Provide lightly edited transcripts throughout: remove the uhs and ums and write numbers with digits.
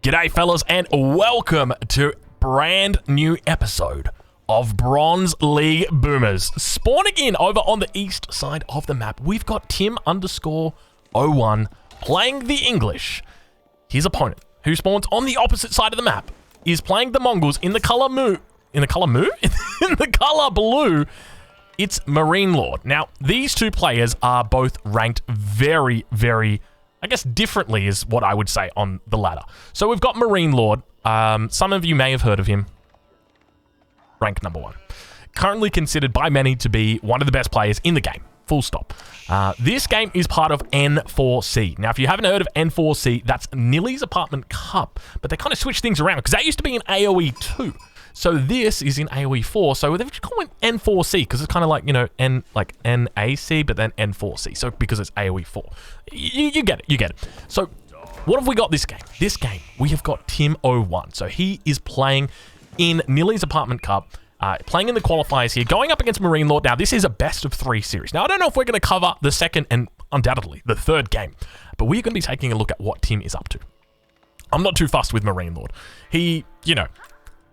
G'day fellas and welcome to brand new episode of Bronze League Boomers. Spawning in over on the east side of the map, we've got Tim_01 playing the English. His opponent, who spawns on the opposite side of the map, is playing the Mongols in the color in the color blue. It's Marine Lord. Now, these two players are both ranked very, very, I guess differently is what I would say on the ladder. So we've got Marine Lord. Some of you may have heard of him. Rank number 1. Currently considered by many to be one of the best players in the game. Full stop. This game is part of N4C. Now, if you haven't heard of N4C, that's Nilly's Apartment Cup. But they kind of switched things around because that used to be in AoE 2. So this is in AoE 4. So they've just called it N4C because it's kind of like, you know, NAC, but then N4C. So because it's AoE 4. You get it. You get it. So what have we got this game? This game, we have got Tim_01. So he is playing in Nilly's Apartment Cup. Playing in the qualifiers here, going up against Marine Lord. Now, this is a best of 3 series. Now, I don't know if we're going to cover the second and undoubtedly the third game, but we're going to be taking a look at what Tim is up to. I'm not too fussed with Marine Lord. He, you know,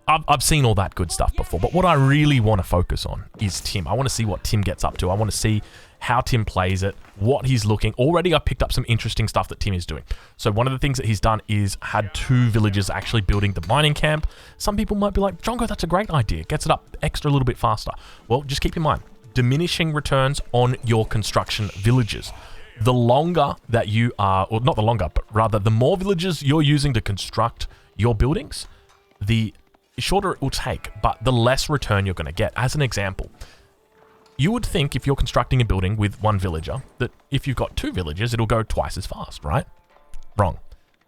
I've seen all that good stuff before, but what I really want to focus on is Tim. I want to see what Tim gets up to. I want to see how Tim plays it, what he's looking. Already, I've picked up some interesting stuff that Tim is doing. So one of the things that he's done is had 2 villagers actually building the mining camp. Some people might be like, Jongo, that's a great idea. Gets it up extra a little bit faster. Well, just keep in mind, diminishing returns on your construction villages. The longer that you are, or not the longer, but rather the more villages you're using to construct your buildings, the shorter it will take, but the less return you're going to get. As an example, you would think if you're constructing a building with 1 villager, that if you've got 2 villagers, it'll go twice as fast, right? Wrong.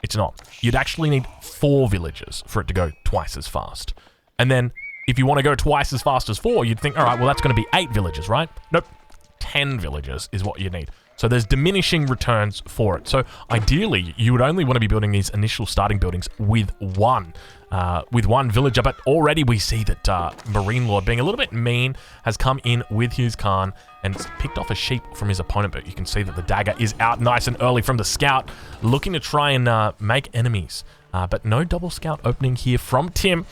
It's not. You'd actually need 4 villagers for it to go twice as fast. And then if you want to go twice as fast as 4, you'd think, all right, well, that's going to be 8 villagers, right? Nope. 10 villagers is what you need. So there's diminishing returns for it. So ideally, you would only want to be building these initial starting buildings with one villager. But already we see that Marine Lord, being a little bit mean, has come in with his Khan and picked off a sheep from his opponent. But you can see that the dagger is out nice and early from the scout, looking to try and make enemies. But no double scout opening here from Tim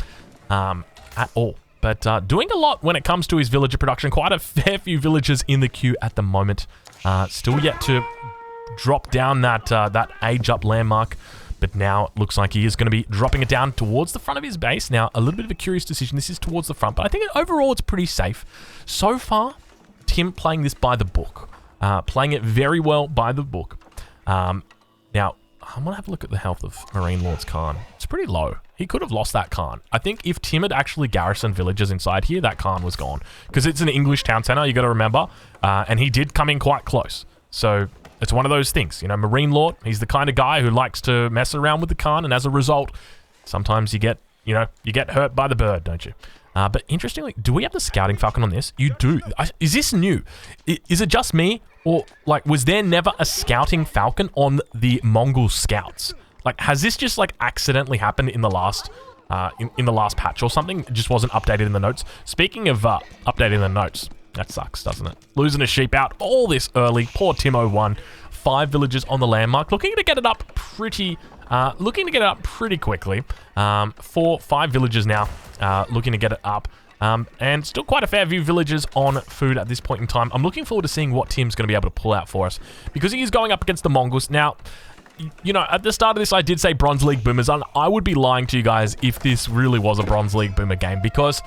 at all. But doing a lot when it comes to his villager production. Quite a fair few villagers in the queue at the moment. Still yet to drop down that age up landmark. But now it looks like he is going to be dropping it down towards the front of his base. Now, a little bit of a curious decision. This is towards the front, but I think overall it's pretty safe. So far, Tim playing this by the book. Playing it very well by the book. Now, I want to have a look at the health of Marine Lord's Khan. It's pretty low. He could have lost that Khan. I think if Tim had actually garrisoned villagers inside here, that Khan was gone. Because it's an English town center, you got to remember. And he did come in quite close. So it's one of those things. You know, Marine Lord, he's the kind of guy who likes to mess around with the Khan. And as a result, sometimes you get hurt by the bird, don't you? But interestingly, do we have the scouting falcon on this? You do. Is this new? Is it just me? Or, like, was there never a scouting falcon on the Mongol scouts? Like, has this just, like, accidentally happened in the last in the last patch or something? It just wasn't updated in the notes. Speaking of updating the notes, that sucks, doesn't it? Losing a sheep out all this early. Poor Tim_01. 5 villagers on the landmark. Looking to get it up pretty quickly. 5 villagers now looking to get it up. And still quite a fair few villagers on food at this point in time. I'm looking forward to seeing what Tim's going to be able to pull out for us. Because he is going up against the Mongols. Now, you know, at the start of this, I did say Bronze League Boomers. And I would be lying to you guys if this really was a Bronze League Boomer game. Because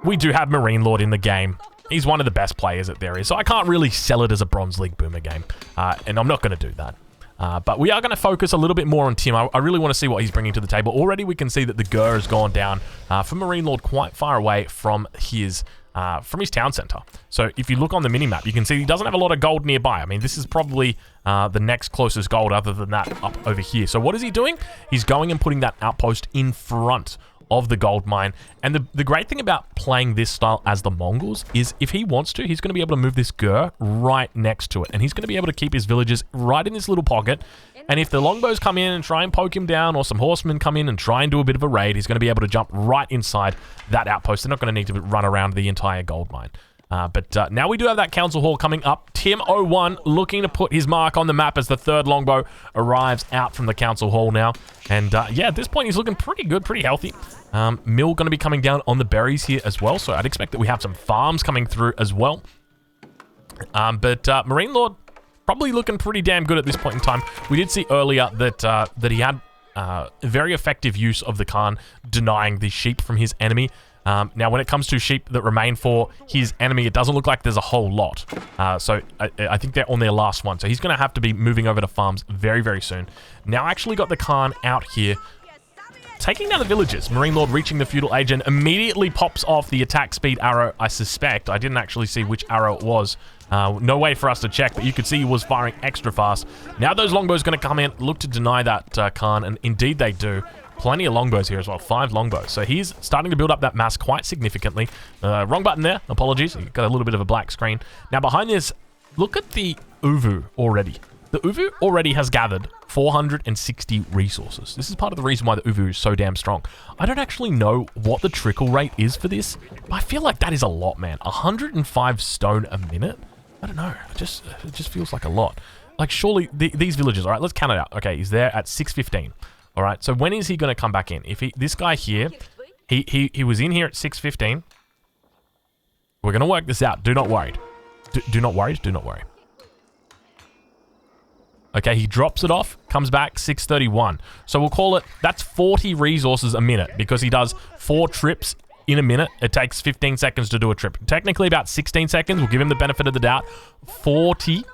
we do have Marine Lord in the game. He's one of the best players that there is. So I can't really sell it as a Bronze League Boomer game. And I'm not going to do that. But we are going to focus a little bit more on Tim. I really want to see what he's bringing to the table. Already we can see that the Gur has gone down from Marine Lord quite far away from his town center. So if you look on the minimap, you can see he doesn't have a lot of gold nearby. I mean, this is probably the next closest gold other than that up over here. So what is he doing? He's going and putting that outpost in front of the gold mine. And the great thing about playing this style as the Mongols is if he wants to, he's going to be able to move this Gur right next to it. And he's going to be able to keep his villagers right in this little pocket. And if the longbows come in and try and poke him down, or some horsemen come in and try and do a bit of a raid, he's going to be able to jump right inside that outpost. They're not going to need to run around the entire gold mine. But now we do have that council hall coming up. Tim01 looking to put his mark on the map as the third longbow arrives out from the council hall now. And yeah, at this point, he's looking pretty good, pretty healthy. Mill going to be coming down on the berries here as well. So I'd expect that we have some farms coming through as well. But Marine Lord probably looking pretty damn good at this point in time. We did see earlier that that he had very effective use of the Khan denying the sheep from his enemy. Now, when it comes to sheep that remain for his enemy, it doesn't look like there's a whole lot. So I think they're on their last one. So he's going to have to be moving over to farms very, very soon. Now, actually got the Khan out here, taking down the villagers. Marine Lord reaching the feudal agent immediately pops off the attack speed arrow, I suspect. I didn't actually see which arrow it was. No way for us to check, but you could see he was firing extra fast. Now those longbows going to come in, look to deny that Khan, and indeed they do. Plenty of longbows here as well, 5 longbows. So he's starting to build up that mass quite significantly. Wrong button there, apologies. You've got a little bit of a black screen. Now behind this, look at the Uvu already. The Uvu already has gathered 460 resources. This is part of the reason why the Uvu is so damn strong. I don't actually know what the trickle rate is for this, but I feel like that is a lot, man. 105 stone a minute? I don't know. It just feels like a lot. Like, surely these villagers... All right, let's count it out. Okay, he's there at 6:15. All right, so when is he going to come back in? If this guy here, he was in here at 6:15. We're going to work this out. Do not worry. Do not worry. Do not worry. Okay, he drops it off, comes back 6:31. So we'll call it, that's 40 resources a minute because he does 4 trips in a minute. It takes 15 seconds to do a trip. Technically about 16 seconds. We'll give him the benefit of the doubt. 40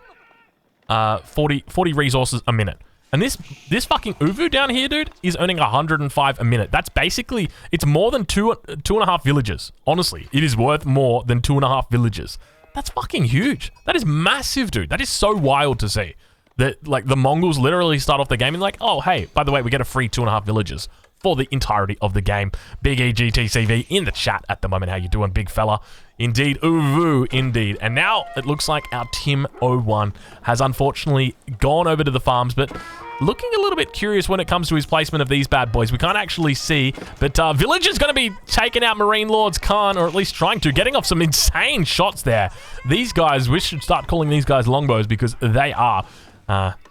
resources a minute. And this fucking Uvu down here, dude, is earning 105 a minute. That's basically, it's more than two and a half villages. Honestly, it is worth more than 2.5 villages. That's fucking huge. That is massive, dude. That is so wild to see. That, like, the Mongols literally start off the game and like, oh, hey, by the way, we get a free 2.5 villages for the entirety of the game. Big EGTCV in the chat at the moment. How you doing, big fella? Indeed, Uvu, indeed. And now it looks like our Tim01 has unfortunately gone over to the farms, but looking a little bit curious when it comes to his placement of these bad boys. We can't actually see, but Villager's going to be taking out Marine Lord's Khan, or at least trying to, getting off some insane shots there. These guys, we should start calling these guys longbows because they are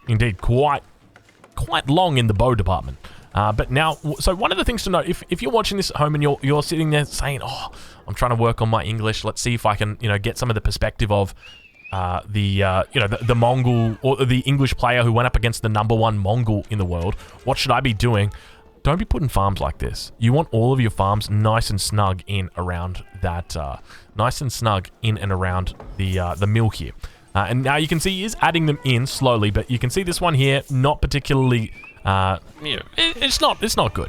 indeed quite long in the bow department. But now, so one of the things to note, if you're watching this at home and you're sitting there saying, oh, I'm trying to work on my English, let's see if I can, get some of the perspective of the Mongol or the English player who went up against the #1 Mongol in the world. What should I be doing? Don't be putting farms like this. You want all of your farms nice and snug in around that, the mill here. And now you can see he is adding them in slowly, but you can see this one here, not particularly, it's not good.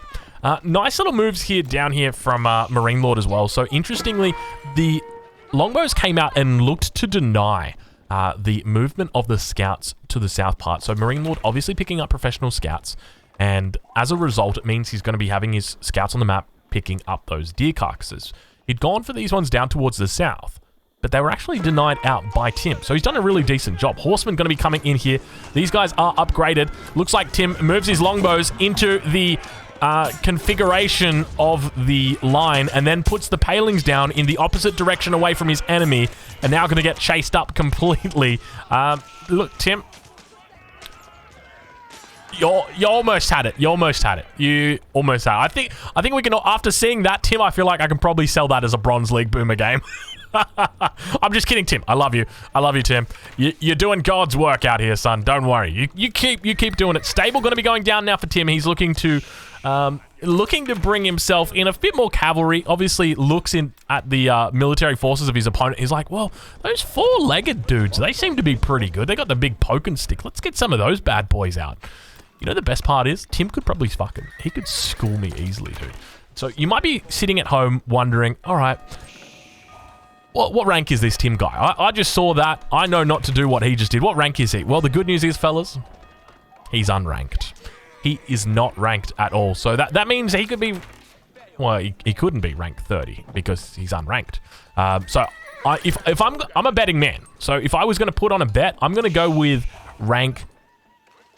Nice little moves here, down here from Marine Lord as well. So interestingly, the longbows came out and looked to deny the movement of the scouts to the south part. So Marine Lord obviously picking up professional scouts, and as a result, it means he's going to be having his scouts on the map picking up those deer carcasses. He'd gone for these ones down towards the south, but they were actually denied out by Tim. So he's done a really decent job. Horsemen going to be coming in here. These guys are upgraded. Looks like Tim moves his longbows into the configuration of the line and then puts the palings down in the opposite direction away from his enemy, and now going to get chased up completely. Look, Tim, you almost had it. You almost had it. You almost had it. I think we can, after seeing that, Tim, I feel like I can probably sell that as a Bronze League Boomer game. I'm just kidding, Tim. I love you. I love you, Tim. You're doing God's work out here, son. Don't worry. You keep doing it. Stable going to be going down now for Tim. He's looking to bring himself in a bit more cavalry. Obviously, looks in at the military forces of his opponent. He's like, well, those 4-legged dudes, they seem to be pretty good. They got the big poking stick. Let's get some of those bad boys out. You know, the best part is Tim could probably he could school me easily, dude. So you might be sitting at home wondering, all right, what rank is this Tim guy? I just saw that. I know not to do what he just did. What rank is he? Well, the good news is, fellas, he's unranked. He is not ranked at all. So that means he could be... Well, he couldn't be ranked 30 because he's unranked. So if I'm a betting man. So if I was going to put on a bet, I'm going to go with rank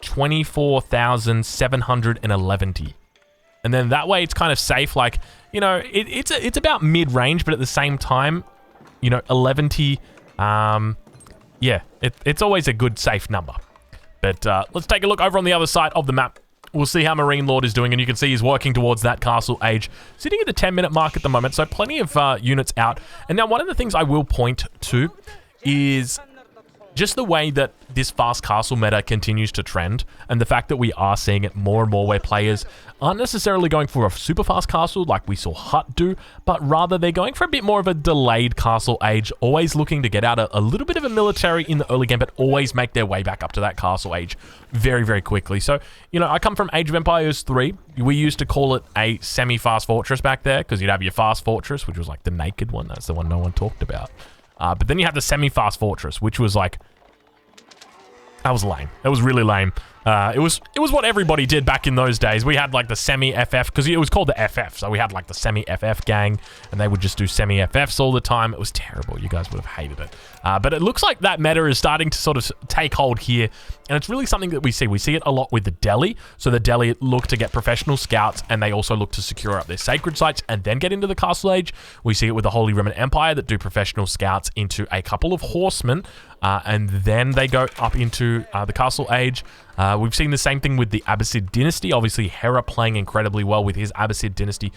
24,711. And then that way it's kind of safe. Like, it's about mid-range, but at the same time, you know, 11. Yeah, it's always a good, safe number. But let's take a look over on the other side of the map. We'll see how Marine Lord is doing, and you can see he's working towards that castle age, sitting at the 10-minute mark at the moment, so plenty of units out. And now one of the things I will point to is just the way that this fast castle meta continues to trend, and the fact that we are seeing it more and more where players aren't necessarily going for a super fast castle like we saw Hut do, but rather they're going for a bit more of a delayed castle age, always looking to get out a little bit of a military in the early game, but always make their way back up to that castle age very, very quickly. So, you know, I come from Age of Empires 3. We used to call it a semi-fast fortress back there, because you'd have your fast fortress, which was like the naked one. That's the one no one talked about. But then you have the semi-fast fortress, which was like, that was lame. That was really lame. It was what everybody did back in those days. We had like the semi-FF, because it was called the FF, so we had like the semi-FF gang, and they would just do semi-FFs all the time. It was terrible. You guys would have hated it. But it looks like that meta is starting to sort of take hold here, and it's really something that we see. We see it a lot with the Delhi. So the Delhi look to get professional scouts, and they also look to secure up their sacred sites and then get into the castle age. We see it with the Holy Roman Empire that do professional scouts into a couple of horsemen, and then they go up into the castle age. We've seen the same thing with the Abbasid dynasty. Obviously, Hera playing incredibly well with his Abbasid dynasty,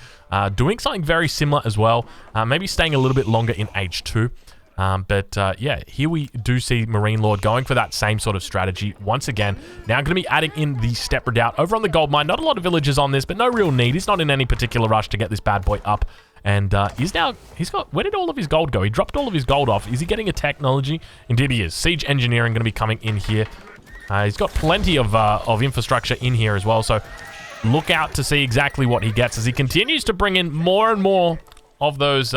doing something very similar as well, maybe staying a little bit longer in age 2. Yeah, here we do see Marine Lord going for that same sort of strategy once again. Now going to be adding in the Step Redoubt over on the gold mine. Not a lot of villagers on this, but no real need. He's not in any particular rush to get this bad boy up. And he's got, where did all of his gold go? He dropped all of his gold off. Is he getting a technology? Indeed he is. Siege Engineering going to be coming in here. He's got plenty of infrastructure in here as well, so look out to see exactly what he gets as he continues to bring in more and more of those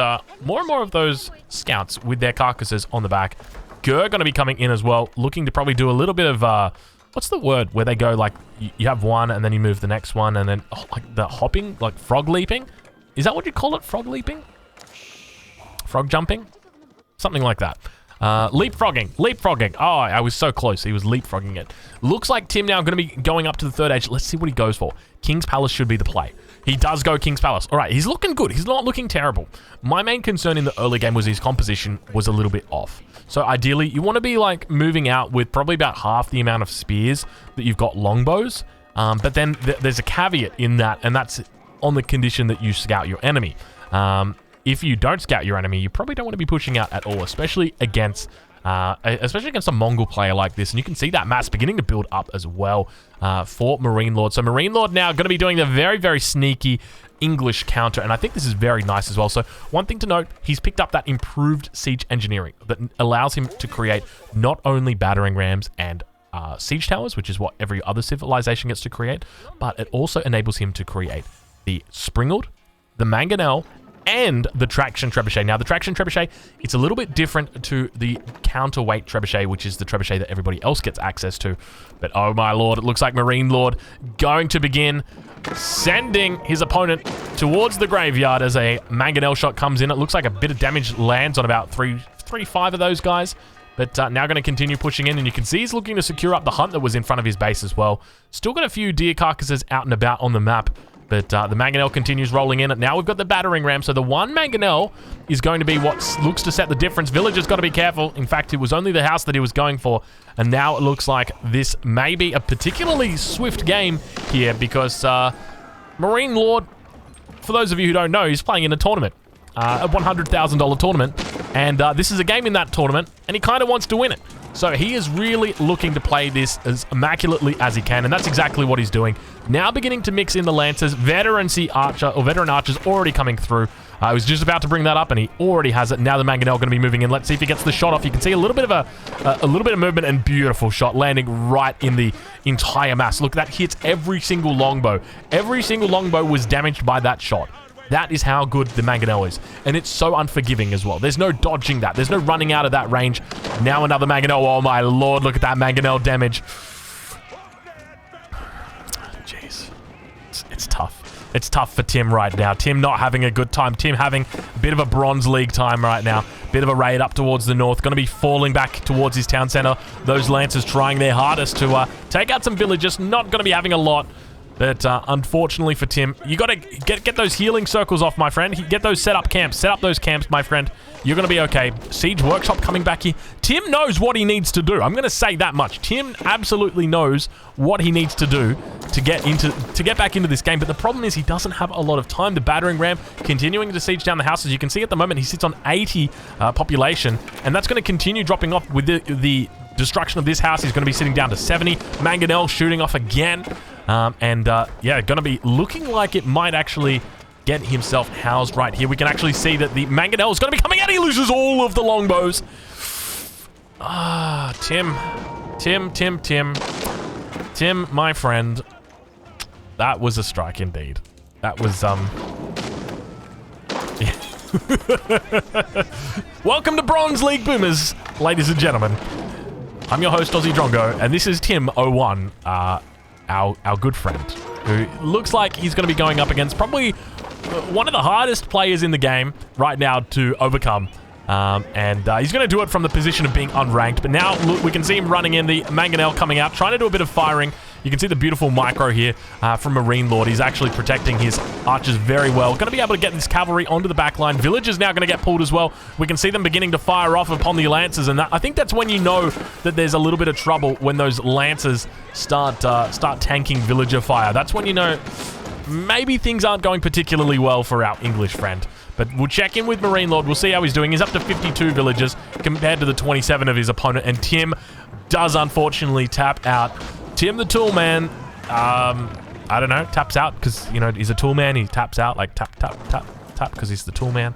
scouts with their carcasses on the back. Gur going to be coming in as well, looking to probably do a little bit of what's the word where they go like you have one and then you move the next one, and then like the hopping, like frog leaping. Is that what you call it? Frog leaping? Frog jumping? Something like that. Leapfrogging. Oh, I was so close. He was leapfrogging it. Looks like Tim now going to be going up to the 3rd age. Let's see what he goes for. King's Palace should be the play. He does go King's Palace. All right, he's looking good. He's not looking terrible. My main concern in the early game was his composition was a little bit off. So ideally, you want to be like moving out with probably about half the amount of spears that you've got longbows. But then there's a caveat in that, and that's on the condition that you scout your enemy. If you don't scout your enemy, you probably don't want to be pushing out at all, especially against a Mongol player like this. And you can see that mass beginning to build up as well for Marine Lord. So Marine Lord now going to be doing the very, very sneaky English counter, and I think this is very nice as well. So one thing to note, he's picked up that improved siege engineering that allows him to create not only battering rams and siege towers, which is what every other civilization gets to create, but it also enables him to create the Springald, the Mangonel, and the Traction Trebuchet. Now, the Traction Trebuchet, it's a little bit different to the counterweight Trebuchet, which is the Trebuchet that everybody else gets access to. But, oh my lord, it looks like Marine Lord going to begin sending his opponent towards the graveyard as a Mangonel shot comes in. It looks like a bit of damage lands on about 5 of those guys. But now going to continue pushing in, and you can see he's looking to secure up the hunt that was in front of his base as well. Still got a few deer carcasses out and about on the map. But the Mangonel continues rolling in. Now we've got the battering ram. So the one Mangonel is going to be what looks to set the difference. Villagers got to be careful. In fact, it was only the house that he was going for. And now it looks like this may be a particularly swift game here because Marine Lord, for those of you who don't know, he's playing in a tournament. A $100,000 tournament. And this is a game in that tournament. And he kind of wants to win it. So he is really looking to play this as immaculately as he can, and that's exactly what he's doing. Now beginning to mix in the Lancers, veteran archers already coming through. I was just about to bring that up, and he already has it. Now the Mangonel going to be moving in. Let's see if he gets the shot off. You can see a little bit of movement and beautiful shot landing right in the entire mass. Look, that hits every single longbow. Every single longbow was damaged by that shot. That is how good the Mangonel is. And it's so unforgiving as well. There's no dodging that. There's no running out of that range. Now another Mangonel. Oh my lord, look at that Mangonel damage. Jeez. It's tough. It's tough for Tim right now. Tim not having a good time. Tim having a bit of a Bronze League time right now. Bit of a raid up towards the north. Going to be falling back towards his town center. Those Lancers trying their hardest to take out some villagers. Not going to be having a lot. But unfortunately for Tim, you got to get those healing circles off, my friend. Get those set up camps. Set up those camps, my friend. You're going to be okay. Siege Workshop coming back here. Tim knows what he needs to do. I'm going to say that much. Tim absolutely knows what he needs to do to get back into this game. But the problem is he doesn't have a lot of time. The battering ram continuing to siege down the houses. You can see at the moment he sits on 80 population, and that's going to continue dropping off with the destruction of this house. He's going to be sitting down to 70. Mangonel shooting off again. Yeah, going to be looking like it might actually get himself housed right here. We can actually see that the Mangonel is going to be coming out. He loses all of the longbows. Tim, my friend. That was a strike indeed. That was, Welcome to Bronze League Boomers, ladies and gentlemen. I'm your host, Aussie Drongo, and this is Tim01, our good friend, who looks like he's going to be going up against probably one of the hardest players in the game right now to overcome. He's going to do it from the position of being unranked. But now, look, we can see him running in, the Mangonel coming out, trying to do a bit of firing. You can see the beautiful micro here from Marine Lord. He's actually protecting his archers very well. Going to be able to get this cavalry onto the back line. Village is now going to get pulled as well. We can see them beginning to fire off upon the Lancers, and I think that's when you know that there's a little bit of trouble, when those Lancers start tanking villager fire. That's when you know maybe things aren't going particularly well for our English friend. But we'll check in with Marine Lord. We'll see how he's doing. He's up to 52 villagers compared to the 27 of his opponent. And Tim does unfortunately tap out. Tim the Tool Man, I don't know, taps out because, you know, he's a tool man. He taps out like tap, tap, tap, tap because he's the tool man.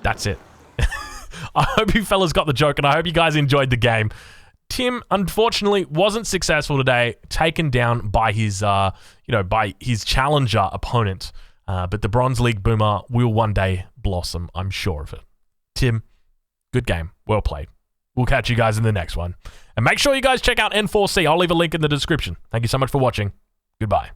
That's it. I hope you fellas got the joke, and I hope you guys enjoyed the game. Tim, unfortunately, wasn't successful today, taken down by his, by his challenger opponent. But the Bronze League Boomer will one day blossom, I'm sure of it. Tim, good game. Well played. We'll catch you guys in the next one. And make sure you guys check out N4C. I'll leave a link in the description. Thank you so much for watching. Goodbye.